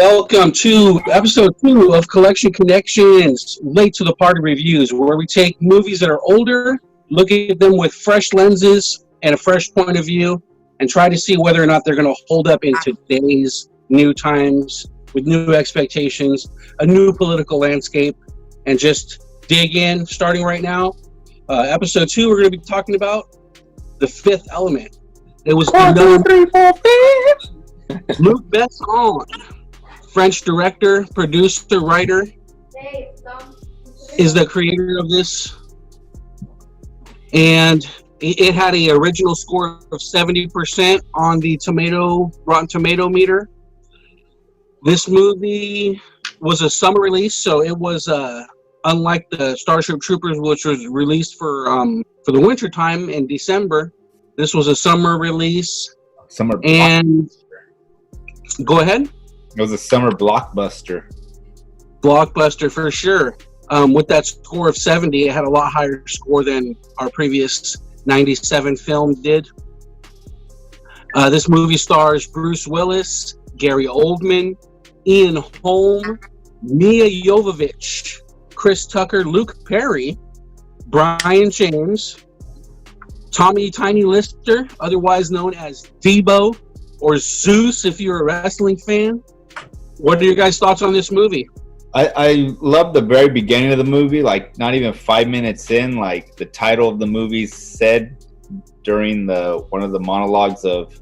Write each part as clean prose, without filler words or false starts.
Welcome to episode 2 of Collection Connections, Late to the Party Reviews, where we take movies that are older, look at them with fresh lenses and a fresh point of view, and try to see whether or not they're going to hold up in today's new times, with new expectations, a new political landscape, and just dig in. Starting right now, episode 2, we're going to be talking about The Fifth Element. It was Luc Besson, French director, producer, writer, is the creator of this, and it had an original score of 70% on the Rotten Tomato meter. This movie was a summer release, so it was unlike the Starship Troopers, which was released for the winter time in December. This was a summer release. And go ahead. It was a summer blockbuster. Blockbuster for sure. With that score of 70, it had a lot higher score than our previous 97 film did. This movie stars Bruce Willis, Gary Oldman, Ian Holm, Mia Jovovich, Chris Tucker, Luke Perry, Brian James, Tommy Tiny Lister, otherwise known as Debo, or Zeus if you're a wrestling fan. What are your guys' thoughts on this movie? I love the very beginning of the movie, like not even 5 minutes in, like the title of the movie said during one of the monologues of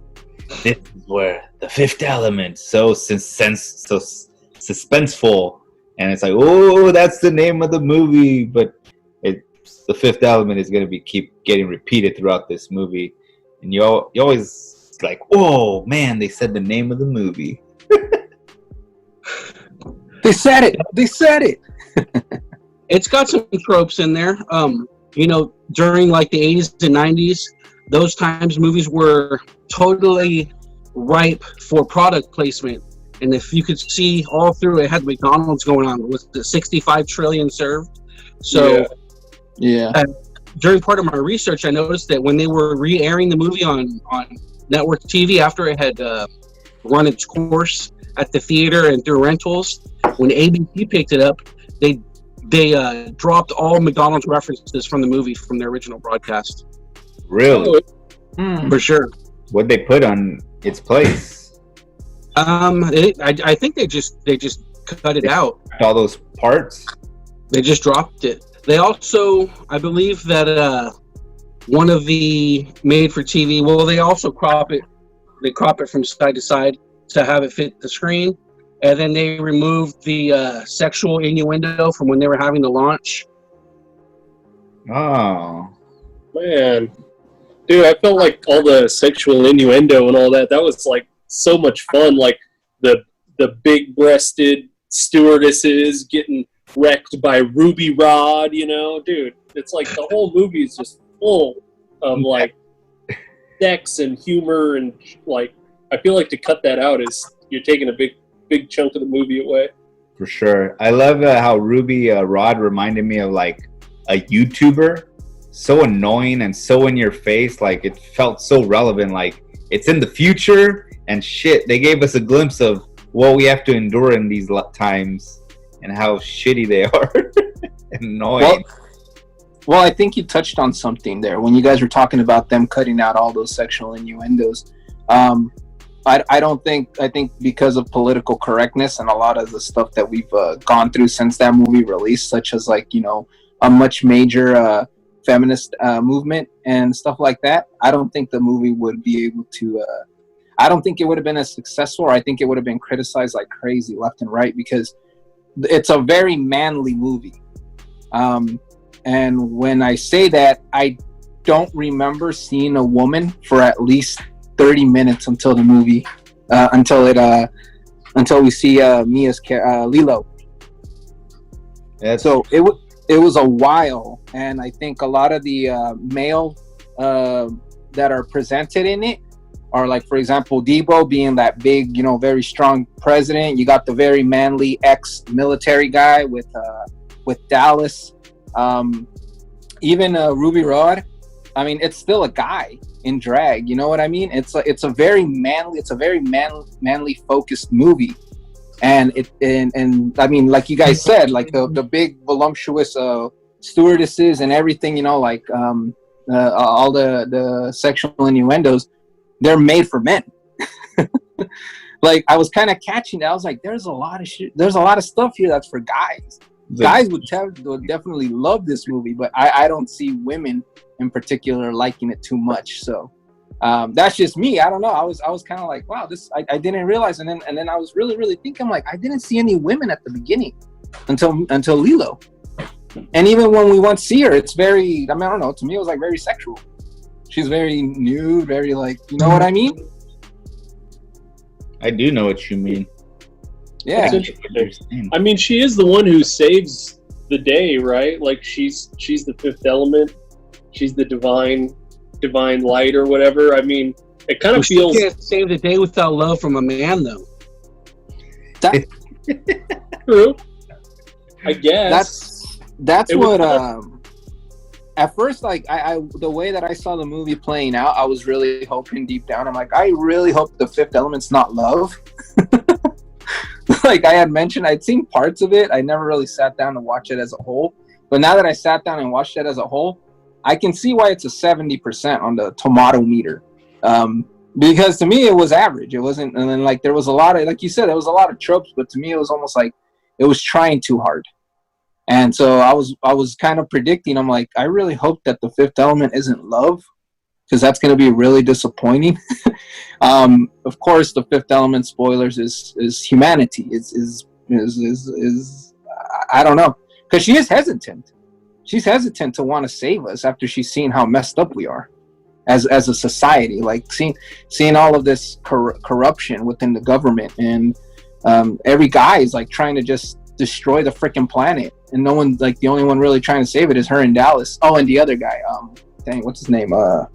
this is where the fifth element, so suspenseful, and it's like, oh, that's the name of the movie, but the fifth element is going to keep getting repeated throughout this movie, and you always like, oh man, they said the name of the movie. They said it. It's got some tropes in there. During like the 80s and 90s, those times movies were totally ripe for product placement. And if you could see all through, it had McDonald's going on with the 65 trillion served. So, yeah. During part of my research, I noticed that when they were re-airing the movie on network TV after it had run its course at the theater and through rentals, when ABC picked it up, they dropped all McDonald's references from the movie from their original broadcast. Really? For sure. What'd they put on its place? I think they just cut it out. All those parts? They just dropped it. They also, I believe that one of the made-for-TV, well, they also crop it. They crop it from side to side to have it fit the screen. And then they removed the sexual innuendo from when they were having the launch. Oh. Man. Dude, I felt like all the sexual innuendo and all that was like so much fun. Like the big-breasted stewardesses getting wrecked by Ruby Rod, Dude, it's like the whole movie is just full of like sex and humor, and like I feel like to cut that out is you're taking a big chunk of the movie away. For sure. I love how Ruby Rod reminded me of like a YouTuber. So annoying and so in your face. Like it felt so relevant. Like it's in the future and shit. They gave us a glimpse of what we have to endure in these times and how shitty they are. Annoying. Well, I think you touched on something there when you guys were talking about them cutting out all those sexual innuendos. I think because of political correctness and a lot of the stuff that we've gone through since that movie released, such as like, a much major feminist movement and stuff like that, I don't think the movie would be able to, I don't think it would have been as successful, or I think it would have been criticized like crazy left and right, because it's a very manly movie. And when I say that, I don't remember seeing a woman for at least 30 minutes until the movie, until we see Mia's Lilo. So it was a while, and I think a lot of the male that are presented in it are like, for example, Debo being that big, very strong president. You got the very manly ex-military guy with Dallas. Even Ruby Rod. I mean, it's still a guy in drag. You know what I mean? It's a very manly focused movie, and I mean, like you guys said, like the big voluptuous stewardesses and everything, you know, like all the sexual innuendos, they're made for men. Like I was kind of catching that. I was like, there's a lot of shit. There's a lot of stuff here that's for guys. Guys would definitely love this movie, but I don't see women in particular liking it too much. So that's just me. I don't know. I was kind of like, wow, this I didn't realize, and then I was really thinking, like, I didn't see any women at the beginning until Lilo, and even when we went to see her, it's very, I mean, I don't know. To me, it was like very sexual. She's very nude, very like, you know what I mean? I do know what you mean. Yeah. I mean, she is the one who saves the day, right? Like she's the fifth element. She's the divine light or whatever. I mean, it kind of feels. She can't save the day without love from a man, though. True. I guess that's what. At first, like I the way that I saw the movie playing out, I was really hoping deep down. I'm like, I really hope the fifth element's not love. Like I had mentioned, I'd seen parts of it. I never really sat down to watch it as a whole. But now that I sat down and watched it as a whole, I can see why it's a 70% on the tomato meter. Because to me, it was average. It wasn't, and then like there was a lot of, like you said, there was a lot of tropes. But to me, it was almost like it was trying too hard. And so I was kind of predicting. I'm like, I really hope that the fifth element isn't love, because that's going to be really disappointing. Of course, the fifth element, spoilers, is humanity. Is I don't know, because she is hesitant. She's hesitant to want to save us after she's seen how messed up we are as a society. Like seeing all of this corruption within the government, and every guy is like trying to just destroy the freaking planet, and no one, like the only one really trying to save it is her and Dallas. Oh, and the other guy, dang, what's his name? The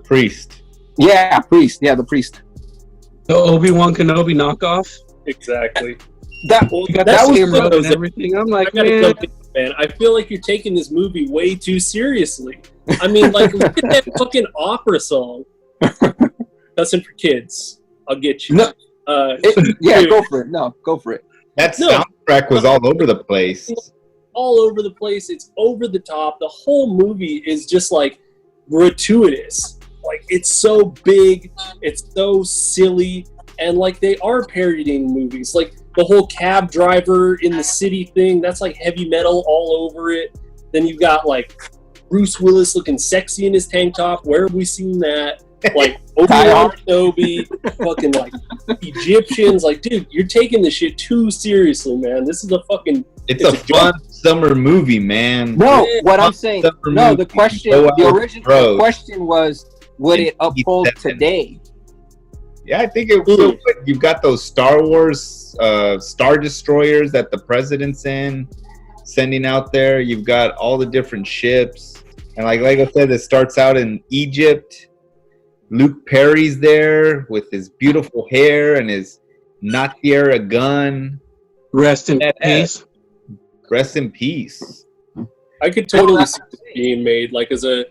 priest. Yeah, priest. Yeah, the priest. The Obi-Wan Kenobi knockoff. exactly. That was him and everything. I'm like, man. I feel like you're taking this movie way too seriously. I mean, like, look at that fucking opera song. Nothing for kids. I'll get you. No. Yeah, go for it. No, go for it. That soundtrack was all over the place. All over the place. It's over the top. The whole movie is just like gratuitous. Like, it's so big. It's so silly. And like, they are parodying movies. Like the whole cab driver in the city thing, that's like heavy metal all over it. Then you've got like Bruce Willis looking sexy in his tank top. Where have we seen that? Like Obi-Wan Kenobi, fucking like Egyptians. Like, dude, you're taking this shit too seriously, man. This is a fucking. It's a fun summer movie, man. No, what I'm saying. No, the question. The original question was, would it uphold today? Yeah, I think it will. You've got those Star Wars Star Destroyers that the president's sending out there. You've got all the different ships. And like I said, it starts out in Egypt. Luke Perry's there with his beautiful hair and his Natiera gun. Rest in peace. Rest in peace. I could totally see it being made like as a.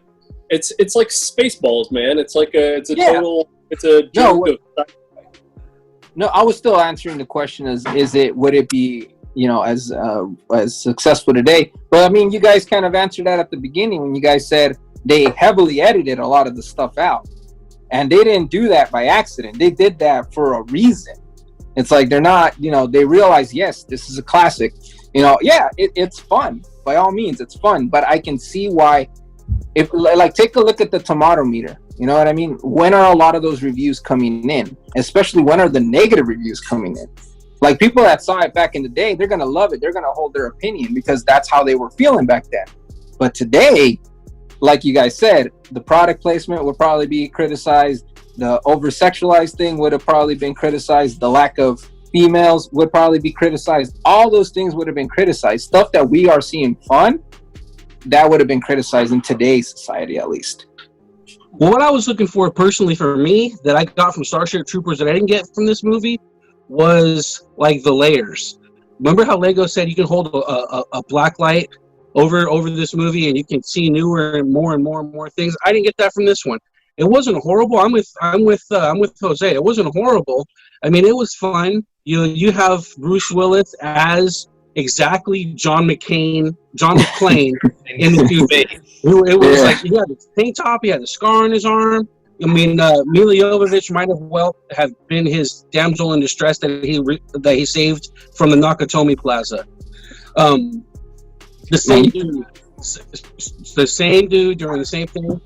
It's like Spaceballs, man. It's like total. It's a joke. No, I was still answering the question would it be, you know, as successful today? But I mean, you guys kind of answered that at the beginning when you guys said they heavily edited a lot of the stuff out, and they didn't do that by accident. They did that for a reason. It's like they're not, you know, they realize, yes, this is a classic. You know, yeah, it's fun. By all means, it's fun. But I can see why. If like, take a look at the tomato meter. You know what I mean? When are a lot of those reviews coming in? Especially when are the negative reviews coming in? Like, people that saw it back in the day, they're going to love it. They're going to hold their opinion because that's how they were feeling back then. But today, like you guys said, the product placement would probably be criticized. The over-sexualized thing would have probably been criticized. The lack of females would probably be criticized. All those things would have been criticized. Stuff that we are seeing fun, that would have been criticized in today's society, at least. Well, what I was looking for personally for me that I got from Starship Troopers that I didn't get from this movie was like the layers. Remember how Lego said you can hold a black light over this movie and you can see newer and more things? I didn't get that from this one. It wasn't horrible. I'm with Jose. It wasn't horrible. I mean, it was fun. You have Bruce Willis as exactly John McClane in the future. It was like he had the tank top, he had the scar on his arm. I mean, Mila Jovovich might have been his damsel in distress that he saved from the Nakatomi Plaza. The same dude doing the same thing.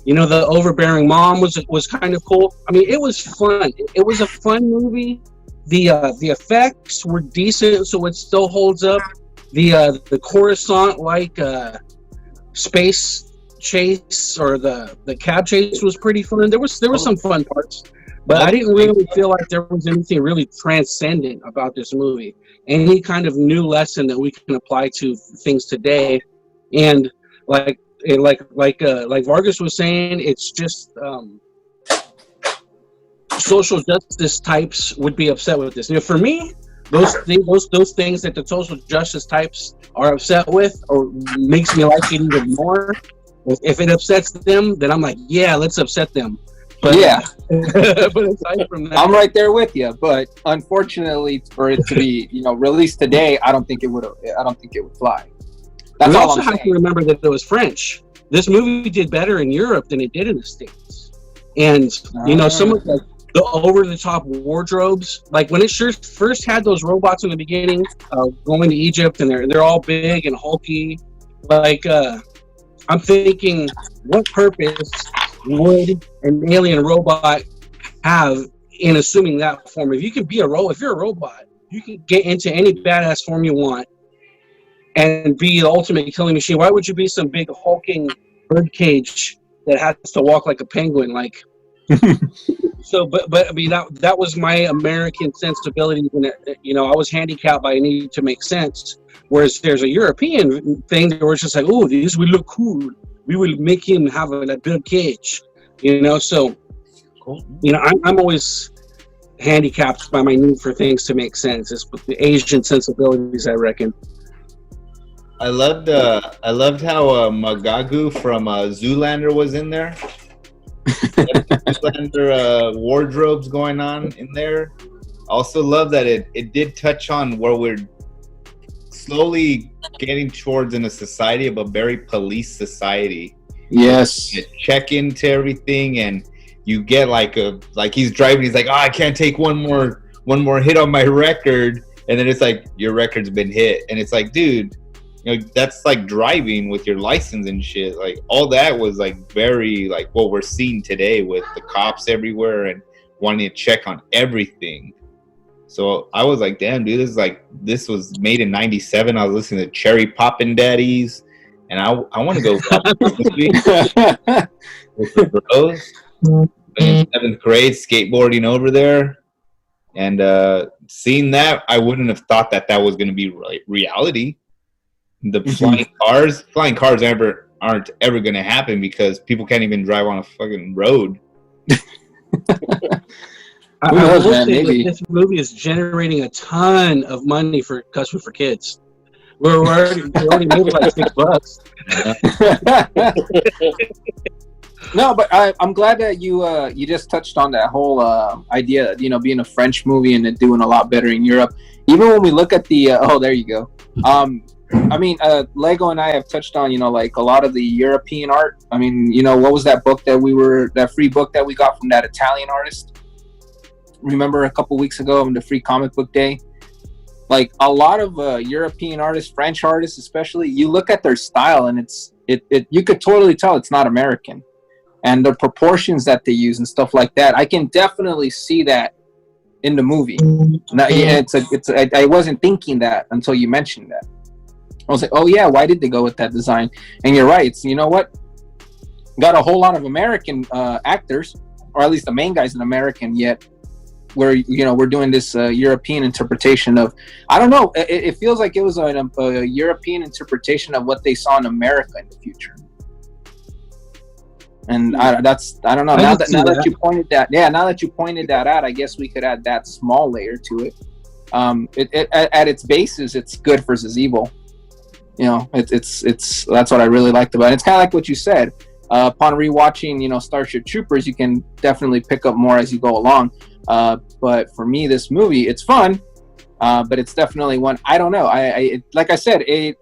The overbearing mom was kind of cool. I mean, it was fun. It was a fun movie. The effects were decent, so it still holds up. The Coruscant space chase or the cab chase was pretty fun. There was some fun parts, but I didn't really feel like there was anything really transcendent about this movie. Any kind of new lesson that we can apply to things today, and like Vargas was saying, it's just social justice types would be upset with this. For me, those things that the social justice types are upset with, or makes me like it even more. If it upsets them, then I'm like, yeah, let's upset them. But yeah, but aside from that, I'm right there with you. But unfortunately, for it to be released today, I don't think it would fly. That's we all also I'm have saying. to remember that it was French. This movie did better in Europe than it did in the States. And some of the over-the-top wardrobes, like when it first had those robots in the beginning, going to Egypt, and they're all big and hulky. Like I'm thinking, what purpose would an alien robot have in assuming that form? If you can be if you're a robot, you can get into any badass form you want and be the ultimate killing machine. Why would you be some big hulking birdcage that has to walk like a penguin? Like, so, but I mean, that was my American sensibility. I was handicapped by a need to make sense. Whereas there's a European thing where it's just like, oh, this will look cool. We will make him have a bird cage. So, I'm always handicapped by my need for things to make sense. It's the Asian sensibilities, I reckon. I loved how Magagu from Zoolander was in there. Zoolander wardrobes going on in there. Also love that it did touch on where we're slowly getting towards in a society of a very police society. Yes. You check into everything, and you get like he's driving. He's like, oh, I can't take one more hit on my record, and then it's like your record's been hit, and it's like, dude. That's like driving with your license and shit. Like all that was like very like what we're seeing today with the cops everywhere and wanting to check on everything. So I was like, damn, dude, this was made in '97. I was listening to Cherry Poppin' Daddies, and I want to go watch this movie with the bros in 7th grade, skateboarding over there, and seeing that, I wouldn't have thought that was going to be reality. The flying cars aren't ever going to happen because people can't even drive on a fucking road. I will say that this movie is generating a ton of money for Custom for Kids. We already made like $6. No, but I'm glad that you just touched on that whole idea, being a French movie and it doing a lot better in Europe. Even when we look at the there you go. I mean, Lego and I have touched on, like a lot of the European art. I mean, what was that book that free book that we got from that Italian artist? Remember a couple weeks ago on the free comic book day? Like a lot of European artists, French artists especially, you look at their style and you could totally tell it's not American. And the proportions that they use and stuff like that, I can definitely see that in the movie. Now, yeah, I wasn't thinking that until you mentioned that. I was like, oh yeah, why did they go with that design? And you're right. You know what? Got a whole lot of American actors, or at least the main guy's an American. Yet, we're doing this European interpretation of. I don't know. It feels like it was a European interpretation of what they saw in America in the future. And I don't know. Now that you pointed that out, I guess we could add that small layer to it. It at its basis, it's good versus evil. It's that's what I really liked about it. It's kind of like what you said. Upon rewatching, Starship Troopers, you can definitely pick up more as you go along. But for me, this movie, it's fun, but it's definitely one. I don't know. Like I said, it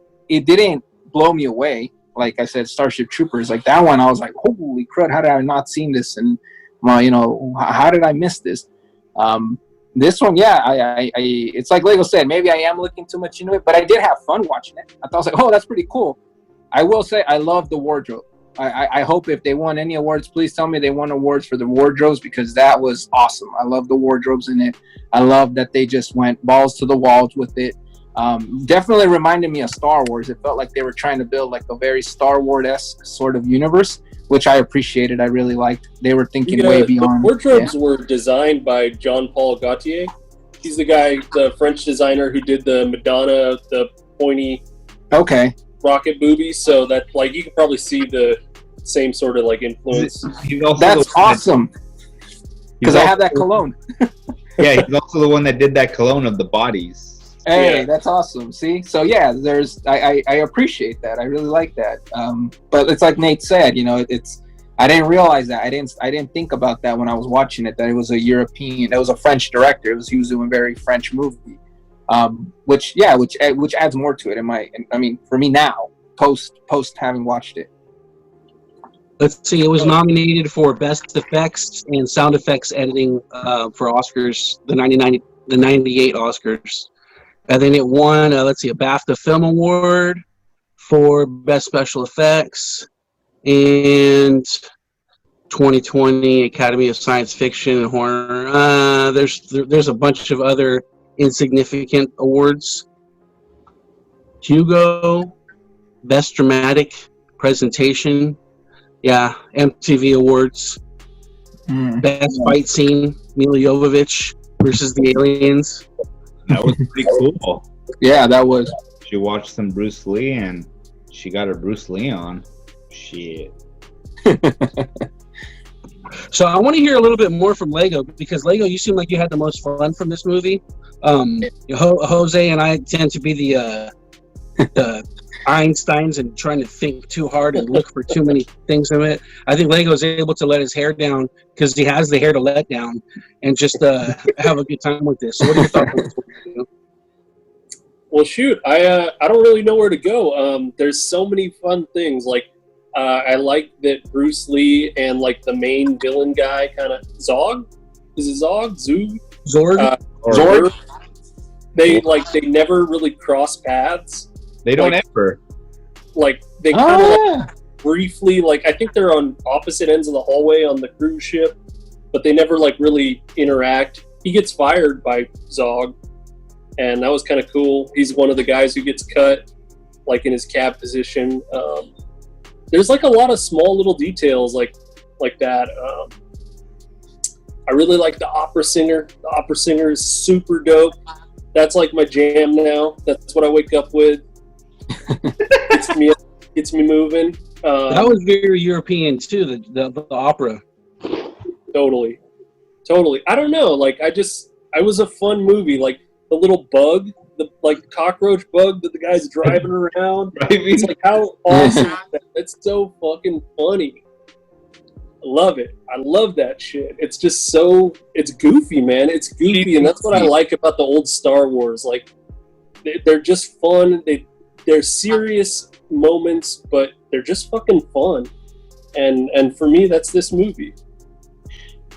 didn't blow me away. Like I said, Starship Troopers, like that one, I was like, holy crud, how did I not seen this? And how did I miss this? This one, yeah, it's like Lego said, maybe I am looking too much into it, but I did have fun watching it. I thought I was like, oh, that's pretty cool. I will say I love the wardrobe. I hope if they won any awards, please tell me they won awards for the wardrobes, because that was awesome. I love the wardrobes in it. I love that they just went balls to the walls with it. Definitely reminded me of Star Wars. It felt like they were trying to build like a very Star Wars-esque sort of universe, which I appreciated. I really liked. They were thinking way beyond. The wardrobes were designed by Jean-Paul Gaultier. He's the guy, the French designer who did the Madonna, the pointy rocket boobies. So that, like, you can probably see the same sort of like influence. That's awesome. Because I have that cologne. Yeah, he's also the one that did that cologne of the bodies. Hey, that's awesome. See, so yeah, I appreciate that. I really like that. But it's like Nate said, I didn't realize that. I didn't think about that when I was watching it. That it was a European, it was a French director. He was doing a very French movie, which adds more to it. For me now, post having watched it. Let's see. It was nominated for Best Effects and Sound Effects Editing for Oscars, the 98 Oscars. And then it won, a BAFTA Film Award for Best Special Effects, and 2020 Academy of Science Fiction and Horror. There's a bunch of other insignificant awards. Hugo, Best Dramatic Presentation. Yeah, MTV Awards. Best Fight Scene, Mila Jovovich versus the Aliens. That was pretty cool. Yeah, that was. She watched some Bruce Lee and she got her Bruce Lee on. Shit. So I want to hear a little bit more from Lego, because Lego, you seem like you had the most fun from this movie. Jose and I tend to be the Einsteins and trying to think too hard and look for too many things in it. I think Lego is able to let his hair down because he has the hair to let down and just have a good time with this. So what are your thoughts? Well, shoot, I don't really know where to go. There's so many fun things. Like, I like that Bruce Lee and like the main villain guy, kind of Zog. Is it Zog? Zorg? Zorg. They never really cross paths. They don't ever. Like, they kind of briefly, I think they're on opposite ends of the hallway on the cruise ship, but they never really interact. He gets fired by Zog, and that was kind of cool. He's one of the guys who gets cut, in his cab position. There's a lot of small little details like that. I really like the opera singer. The opera singer is super dope. That's my jam now. That's what I wake up with. Gets me moving. That was very European too. The opera. Totally. I don't know. I was a fun movie. The little bug, the cockroach bug that the guy's driving around. It's how awesome! It's so fucking funny. I love it. I love that shit. It's just it's goofy, man. It's goofy, and that's what I like about the old Star Wars. They're just fun. They're serious moments, but they're just fucking fun. And for me, that's this movie.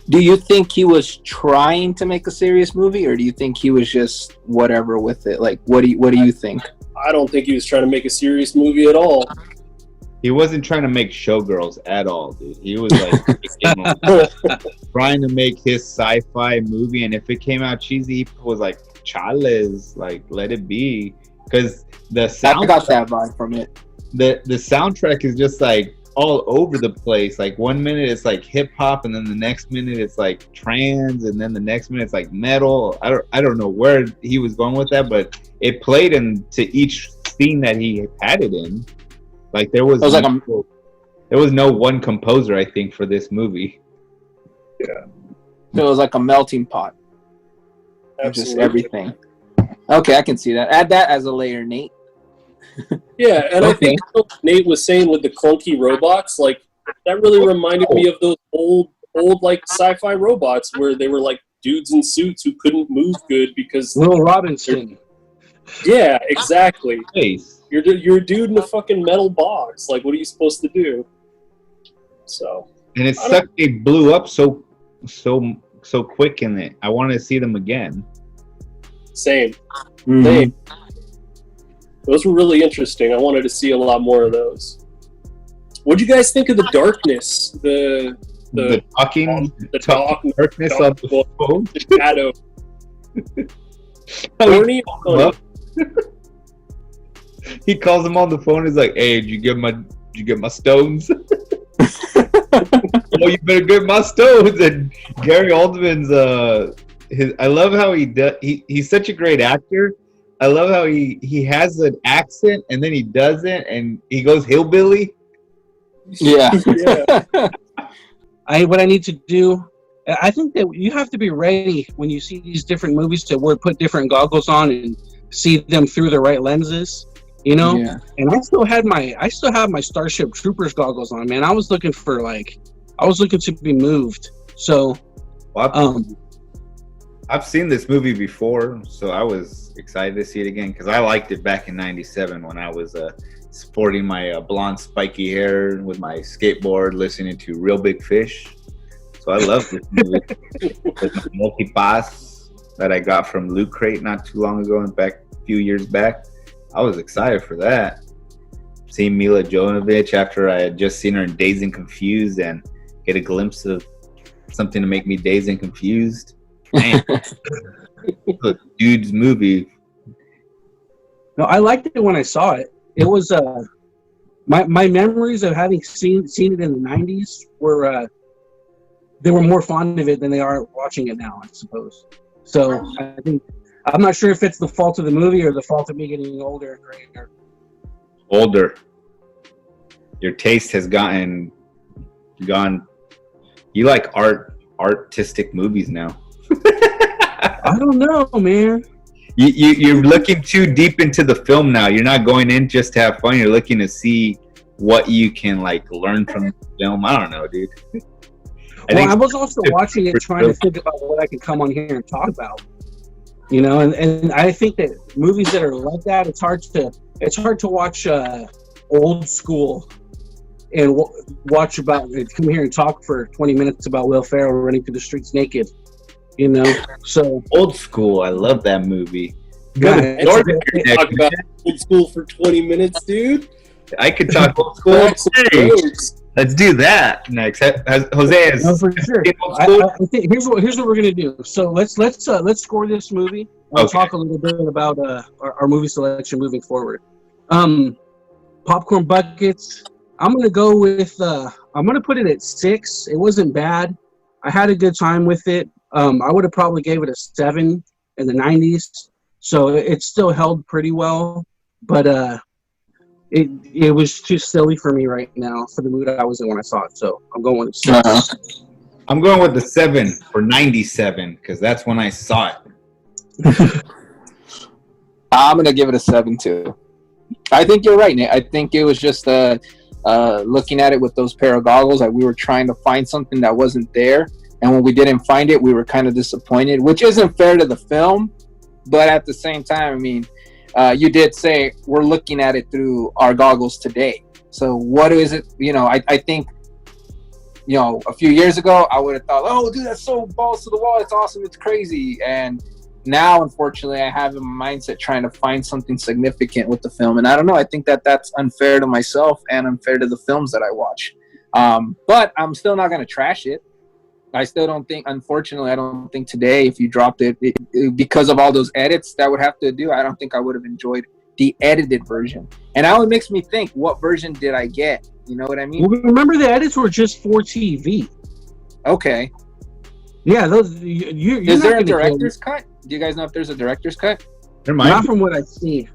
Do you think he was trying to make a serious movie, or do you think he was just whatever with it? What do you think? I don't think he was trying to make a serious movie at all. He wasn't trying to make Showgirls at all, dude. He was trying to make his sci-fi movie, and if it came out cheesy, he was like, "Chales, let it be." Because the sound, I got that vibe from it. The soundtrack is just all over the place. 1 minute it's hip hop, and then the next minute it's trance, and then the next minute it's metal. I don't know where he was going with that, but it played into each scene that he had it in. There was no one composer, I think, for this movie. Yeah, it was like a melting pot. Absolutely. Just everything. Okay, I can see that. Add that as a layer, Nate. Yeah, and I think Nate was saying with the clunky robots, that really reminded me of those old like sci-fi robots where they were like dudes in suits who couldn't move good because Will Robinson. Yeah, exactly. Face. You're a dude in a fucking metal box. Like, what are you supposed to do? So. And it sucked. They blew up so quick in it. I want to see them again. Same. Mhm. Same. Those were really interesting. I wanted to see a lot more of those. What'd you guys think of the darkness? The talking, the talk, darkness on the phone. the shadow. Bernie, he calls him on the phone. He's like, "Hey, did you get my stones? Oh, you better get my stones." And Gary Oldman's I love how he's such a great actor. I love how he has an accent and then he doesn't, and he goes hillbilly. Yeah. What I need to do, I think that you have to be ready when you see these different movies to put different goggles on and see them through the right lenses, you know. Yeah. And I still have my Starship Troopers goggles on, man. I was looking to be moved. So, I've seen this movie before, so I was excited to see it again because I liked it back in '97 when I was sporting my blonde spiky hair with my skateboard, listening to Real Big Fish. So I love this movie. With my multi-pass that I got from Loot Crate not too long ago, a few years back. I was excited for that. Seeing Mila Jovovich after I had just seen her in Dazed and Confused and get a glimpse of something to make me dazed and confused. Man, a dude's movie. No, I liked it when I saw it. It was my memories of having seen it in the '90s were they were more fond of it than they are watching it now, I suppose. So I think I'm not sure if it's the fault of the movie or the fault of me getting older and grayer. Older. Your taste has gone. You like artistic movies now. I don't know, man. You're looking too deep into the film now. You're not going in just to have fun. You're looking to see what you can learn from the film. I don't know, dude. I was also watching it trying to think about what I could come on here and talk about. You know, and I think that movies that are like that, it's hard to watch old school and come here and talk for 20 minutes about Will Ferrell running through the streets naked. You know, so Old School. I love that movie. God, talk about old school for 20 minutes, dude. I could talk old school. Hey, let's do that next. Jose is no, for sure. I think here's what we're gonna do. So let's score this movie. We'll talk a little bit about our movie selection moving forward. Popcorn buckets. I'm gonna go with. I'm gonna put it at 6. It wasn't bad. I had a good time with it. I would have probably gave it a 7 in the 90s. So it still held pretty well, but it was too silly for me right now for the mood I was in when I saw it. So I'm going with 6. I'm going with the 7 for 97 because that's when I saw it. I'm gonna give it a 7 too. I think you're right, Nate. I think it was just looking at it with those pair of goggles. We were trying to find something that wasn't there, and when we didn't find it, we were kind of disappointed, which isn't fair to the film. But at the same time, I mean, you did say we're looking at it through our goggles today. So what is it? You know, I think, you know, a few years ago, I would have thought, oh, dude, that's so balls to the wall. It's awesome. It's crazy. And now, unfortunately, I have a mindset trying to find something significant with the film. And I don't know. I think that's unfair to myself and unfair to the films that I watch. But I'm still not going to trash it. I still don't think, unfortunately, I don't think today, if you dropped it, because of all those edits that would have to do, I don't think I would have enjoyed the edited version. And now it makes me think, what version did I get? You know what I mean? Well, remember the edits were just for TV. Okay. Yeah, those. Is there a director's cut? Do you guys know if there's a director's cut? Not from what I've seen.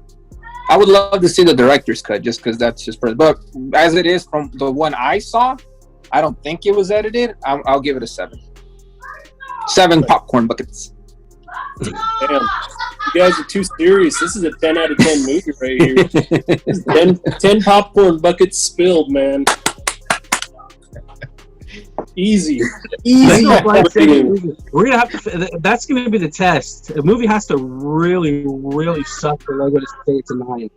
I would love to see the director's cut just because that's just personal. But as it is from the one I saw, I don't think it was edited. I'll give it a 7. 7 popcorn buckets. Damn. You guys are too serious. This is a 10 out of 10 movie right here. 10 popcorn buckets spilled, man. Easy. Easy. We're gonna have to. That's gonna be the test. A movie has to really, really suck for Lego to say it's a 9.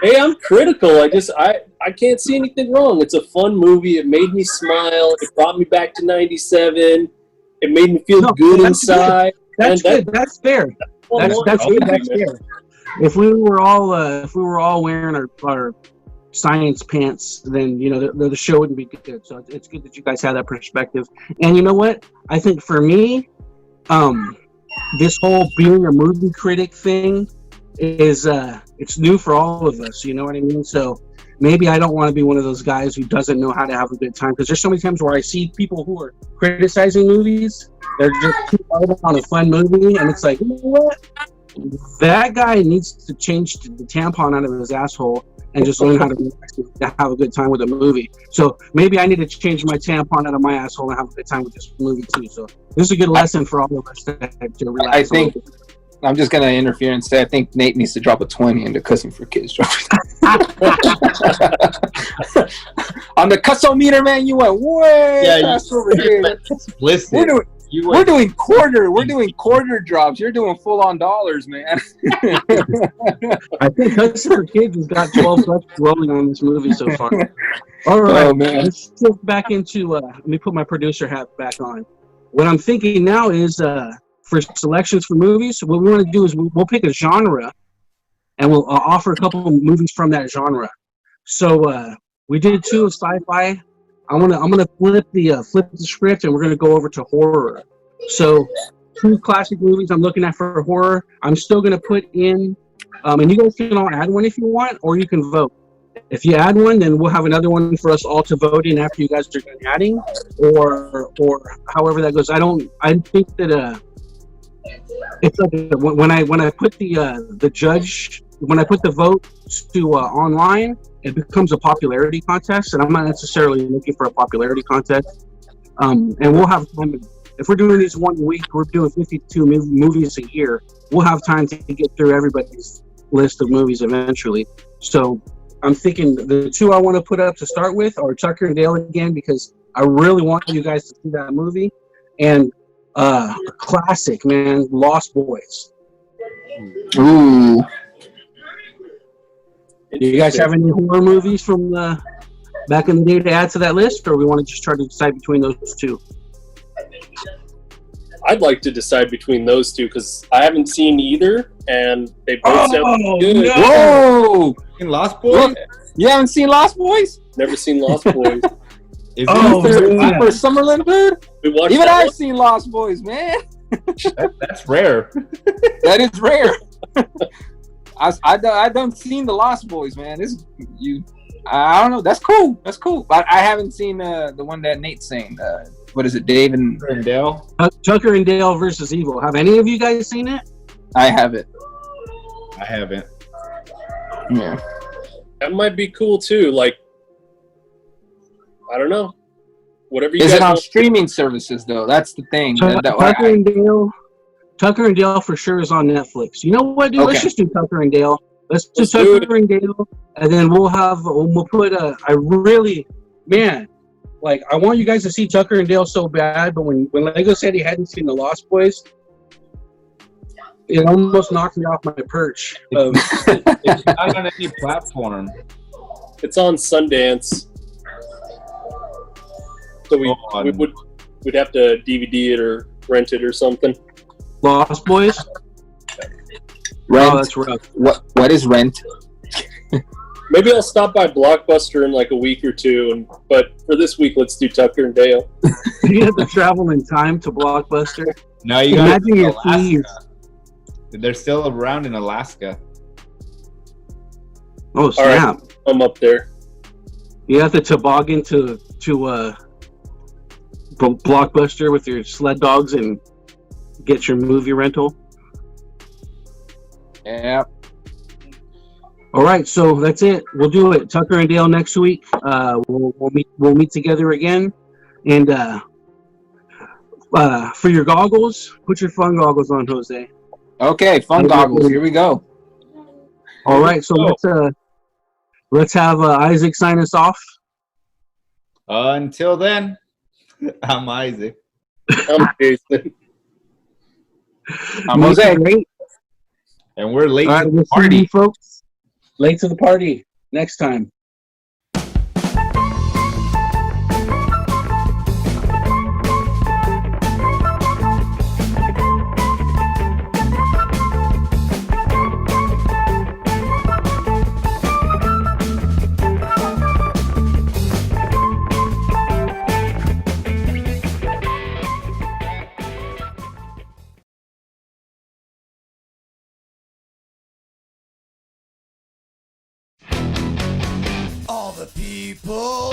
Hey, I'm critical. I can't see anything wrong. It's a fun movie. It made me smile. It brought me back to '97. It made me feel good inside. That's good. That's fair. That's good. That's fair. If we were all wearing our science pants, then the show wouldn't be good. So it's good that you guys have that perspective. And you know what? I think for me, this whole being a movie critic thing is it's new for all of us. You know what I mean? So maybe I don't want to be one of those guys who doesn't know how to have a good time, because there's so many times where I see people who are criticizing movies. They're just too hard on a fun movie, and it's like, you know what? That guy needs to change the tampon out of his asshole and just learn how to have a good time with a movie. So maybe I need to change my tampon out of my asshole and have a good time with this movie too. So this is a good lesson for all of us to relax. I think I'm just gonna interfere and say I think Nate needs to drop a 20 into Cussing for Kids. On the cussometer, man, you went way past over here. Listen, we're doing quarter drops. You're doing full on dollars, man. I think Cussing for Kids has got 12 bucks rolling on this movie so far. All right, man. Let's shift back into. Let me put my producer hat back on. What I'm thinking now is for selections for movies, what we want to do is we'll pick a genre, and we'll offer a couple of movies from that genre. So we did 2 of sci-fi. I'm gonna flip the script, and we're gonna go over to horror. So 2 classic movies I'm looking at for horror. I'm still gonna put in, and you guys can all add one if you want, or you can vote. If you add one, then we'll have another one for us all to vote in after you guys are done adding, or however that goes. I think that it's like when I put the judge, when I put the vote to online, it becomes a popularity contest, and I'm not necessarily looking for a popularity contest. And we'll have time. If we're doing these 1 week, we're doing 52 movies a year. We'll have time to get through everybody's list of movies eventually. So I'm thinking the 2 I want to put up to start with are Tucker and Dale again, because I really want you guys to see that movie, and a classic, man, Lost Boys. Ooh. Do you guys have any horror movies from back in the day to add to that list, or we want to just try to decide between those 2? I'd like to decide between those 2 because I haven't seen either, and they both sound good. No. Whoa! Lost Boys? You haven't seen Lost Boys? Never seen Lost Boys. Is for Summerlin, dude? Even I've seen Lost Boys, man. That's rare. That is rare. I don't seen the Lost Boys, man. I don't know. That's cool. That's cool. But I haven't seen the one that Nate's saying. What is it, Dave and Dale? Tucker and Dale versus Evil. Have any of you guys seen it? I haven't. I haven't. Yeah. That might be cool too. Like, I don't know. Whatever you is guys it on want. Streaming services though? That's the thing. Tucker and Dale for sure is on Netflix. You know what, dude? Okay. Let's just do Tucker and Dale. Let's do Tucker and Dale, and then we'll put I want you guys to see Tucker and Dale so bad, but when Lego said he hadn't seen the Lost Boys, it almost knocked me off my perch. It's not on any platform. It's on Sundance. So we'd have to DVD it or rent it or something. Lost Boys? Rent. Oh, that's rough. What is Rent? Maybe I'll stop by Blockbuster in like a week or 2, but for this week, let's do Tucker and Dale. You have to travel in time to Blockbuster. No, you got Imagine your fees. They're still around in Alaska. Oh, snap. Right, I'm up there. You have to toboggan to Blockbuster with your sled dogs and get your movie rental. Yeah. All right, so that's it. We'll do it. Tucker and Dale next week. We'll meet together again, and for your goggles, put your fun goggles on, Jose. Okay, fun goggles. Here we go. All right, so let's have Isaac sign us off. Until then, I'm Isaac. I'm Jason. I'm Jose. Late. And we're late All right, to we'll the see you party. folks. Late to the party next time. All the people